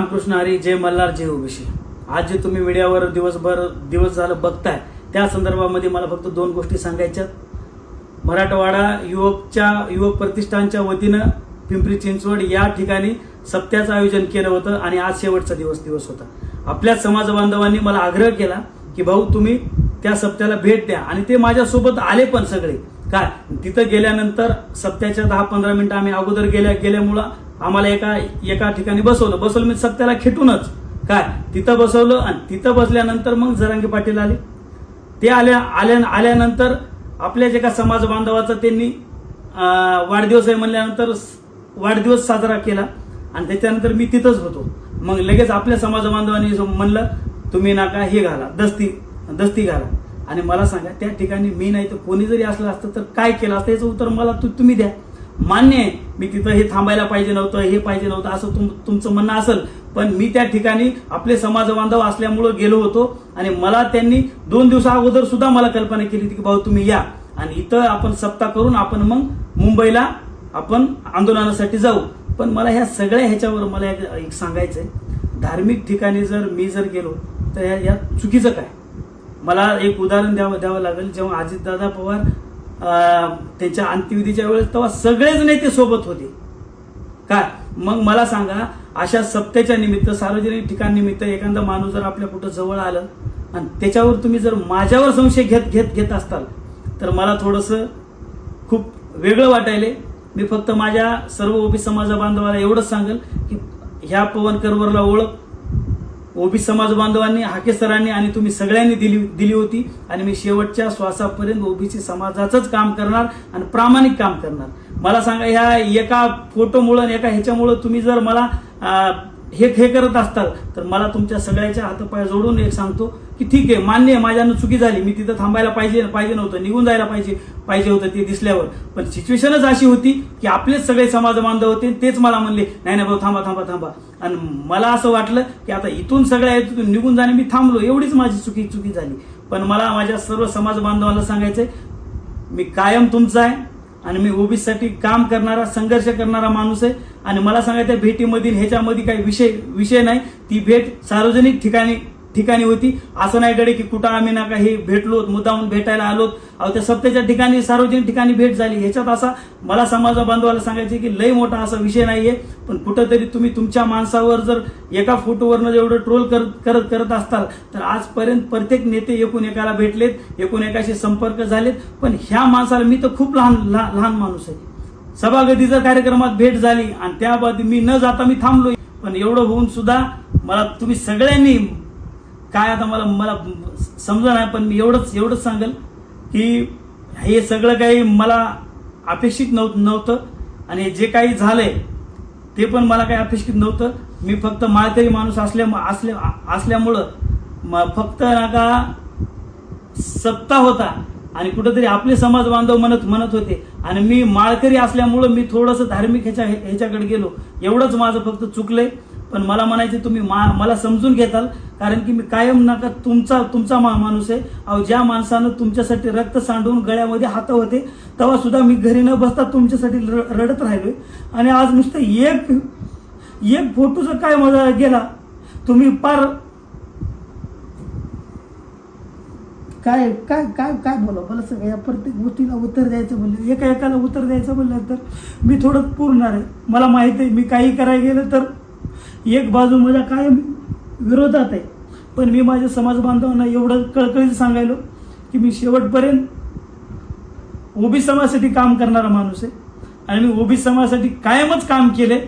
रामकृष्ण हरी, जय मल्हार, जय OBC. आज जे तुम्ही मीडियावर दिवस झालं बघताय त्या संदर्भामध्ये मला फक्त दोन गोष्टी सांगायच्यात. मराठवाडा युवक प्रतिष्ठानच्या वतीनं पिंपरी चिंचवड या ठिकाणी सप्त्याचं आयोजन केलं होतं आणि आज शेवटचा दिवस होता. आपल्या समाज बांधवांनी मला आग्रह केला की भाऊ तुम्ही त्या सप्त्याला भेट द्या आणि ते माझ्यासोबत आले पण सगळे. काय तिथं गेल्यानंतर सप्त्याच्या 10-15 मिनिटं आम्ही अगोदर गेल्यामुळं आम्हाला एका ठिकाणी बसवलं म्हणजे सप्त्याला खेटूनच काय तिथं बसवलं आणि तिथं बसल्यानंतर मग जरांगे पाटील आले. ते आल्यानंतर आपल्या जे का समाज बांधवाचा त्यांनी वाढदिवस आहे म्हणल्यानंतर वाढदिवस साजरा केला आणि त्याच्यानंतर मी तिथंच होतो. मग लगेच आपल्या समाज बांधवांनी म्हणलं तुम्ही नाका हे घाला, दस्ती घाला. आणि मला सांगा त्या ठिकाणी मी नाही तर कोणी जरी असलं असतं तर काय केलं असतं याचं उत्तर मला तुम्ही द्या. मान्य आहे मी तिथं हे थांबायला पाहिजे नव्हतं, हे पाहिजे नव्हतं असं तुमचं म्हणणं असेल, पण मी त्या ठिकाणी आपले समाज बांधव असल्यामुळं गेलो होतो आणि मला त्यांनी 2 दिवसा अगोदर सुद्धा मला कल्पना केली होती की भाऊ तुम्ही या आणि इथं आपण सप्ताह करून आपण मग मुंबईला आपण आंदोलनासाठी जाऊ. पण मला ह्या सगळ्या ह्याच्यावर मला एक सांगायचंय, धार्मिक ठिकाणी जर मी गेलो तर या चुकीचं काय. मला एक उदाहरण द्यावं लागेल. जेव्हा अजितदादा पवार त्यांच्या अंत्यविधीच्या वेळेस तेव्हा सगळेच नेते सोबत होते काय. मग मला सांगा अशा सप्त्याच्या निमित्त सार्वजनिक ठिकाणनिमित्त एखादा माणूस जर आपल्या कुठं जवळ आलं आणि त्याच्यावर तुम्ही जर माझ्यावर संशय घेत असताल तर मला थोडंसं खूप वेगळं वाटायले. मी फक्त माझ्या सर्व ओबीसी समाज बांधवाला एवढंच सांगेल की ह्या पवन करवरला ओळख ओबीसी समाज बांधवांनी, हाके सरांनी आणि तुम्ही सगळ्यांनी दिली होती आणि मी शेवटच्या श्वासापर्यंत ओबीसी समाजाचंच काम करणार आणि प्रामाणिक काम करणार. मला सांगा ह्या एका फोटोमुळं एका ह्याच्यामुळं तुम्ही जर मला हे करत असताल तर मला तुमच्या सगळ्याच्या हातपाय जोडून एक सांगतो की ठीक आहे, मान्य आहे माझ्यानं चुकी झाली, मी तिथं थांबायला पाहिजे नव्हतं, निघून जायला पाहिजे होतं ते दिसल्यावर. पण सिच्युएशनच अशी होती की आपलेच सगळे समाज बांधव होते, तेच मला म्हणले नाही भाऊ थांबा आणि मला असं वाटलं की आता इथून सगळ्या निघून जाणे मी थांबलो, एवढीच माझी चुकी झाली. पण मला माझ्या सर्व समाज बांधवांना सांगायचंय मी कायम तुमचा आहे आणि मी ओबीसीसाठी काम करणारा, संघर्ष करणारा माणूस आहे. आणि मला सांगा त्या भेटीमधील ह्याच्यामध्ये काही विषय नाही. ती भेट सार्वजनिक ठिकाणी होती. असं नाही गडे की कुठं आम्ही ना काही भेटलो, मुद्दामून भेटायला आलोत. त्या सप्त्याच्या ठिकाणी सार्वजनिक ठिकाणी भेट झाली. ह्याच्यात असा मला समाज बांधवाला सांगायचे की लय मोठा असा विषय नाहीये. पण कुठंतरी तुम्ही तुमच्या माणसावर जर एका फोटोवरनं एवढं ट्रोल करत असताल तर आजपर्यंत प्रत्येक नेते एकूण एकाला भेटलेत, एकूण एकाशी संपर्क झालेत. पण ह्या माणसाला मी तर खूप लहान माणूस आहे. सभागतीच्या कार्यक्रमात भेट झाली आणि त्याबाबत मी न जाता मी थांबलो. पण एवढं होऊन सुद्धा मला तुम्ही सगळ्यांनी काय आता मला समजा नाही, पण मी एवढंच सांगेल की हे सगळं काही मला अपेक्षित नव्हतं आणि जे काही झालंय ते पण मला काही अपेक्षित नव्हतं. मी फक्त माळकरी माणूस असल्यामुळं फक्त नाका सप्ताह होता आणि कुठेतरी आपले समाज बांधव म्हणत होते आणि मी माळकरी असल्यामुळं मी थोडंसं धार्मिक ह्याच्याकडे गेलो, एवढंच माझं फक्त चुकलंय. पण मला म्हणायचं तुम्ही मला समजून घेताल, कारण की मी कायम नाका तुमचा माणूस आहे. अहो ज्या माणसानं तुमच्यासाठी रक्त सांडून गळ्यामध्ये हात होते तेव्हा सुद्धा मी घरी न बसता तुमच्यासाठी रडत राहिलोय आणि आज नुसतं एक फोटोचा काय मजा गेला. तुम्ही पार काय काय काय काय बोला सगळ्या प्रत्येक गोष्टीला उत्तर द्यायचं म्हणलं, एकाला उत्तर द्यायचं म्हणलं तर मी थोडं पुरणार आहे. मला माहित आहे मी काही करायला गेलं तर एक बाजू माझ्या कायम विरोधात आहे. पण मी माझ्या समाज बांधवांना एवढं कळकळीचं सांगायलो की मी शेवटपर्यंत ओबीसी समाजासाठी काम करणारा माणूस आहे आणि मी ओबीसी समाजासाठी कायमच काम केलंय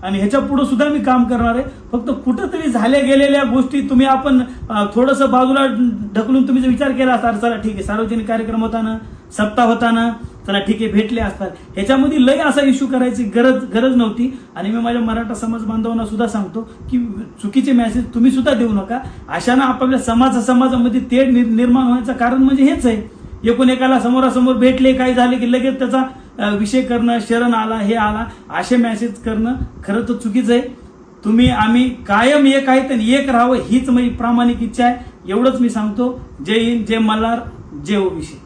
आणि ह्याच्या पुढे सुद्धा मी काम करणार आहे. फक्त कुठंतरी झाल्या गेलेल्या गोष्टी तुम्ही आपण थोडंसं बाजूला ढकलून तुम्ही विचार केला असता, चला ठीक आहे सार्वजनिक कार्यक्रम होताना, सप्ताह होताना, चला ठीक आहे भेटले असतात, ह्याच्यामध्ये लय असा इश्यू करायची गरज नव्हती. आणि मी माझ्या मराठा समाज बांधवांना सुद्धा सांगतो की चुकीचे मेसेज तुम्ही सुद्धा देऊ नका. अशानं आपल्या समाजामध्ये तेढ निर्माण होण्याचं कारण म्हणजे हेच आहे. एकूण एकाला समोरासमोर भेटले, काही झाले की लगेच त्याचा विषय करणं, शरण आला, हे आला, असे मेसेज करणं खरं तर चुकीचं आहे. तुम्ही आम्ही कायम एक आहेत आणि एक राहावं हीच माझी प्रामाणिक इच्छा आहे. एवढंच मी सांगतो. जय हिंद, जय मल्हार, जय ओबीसी.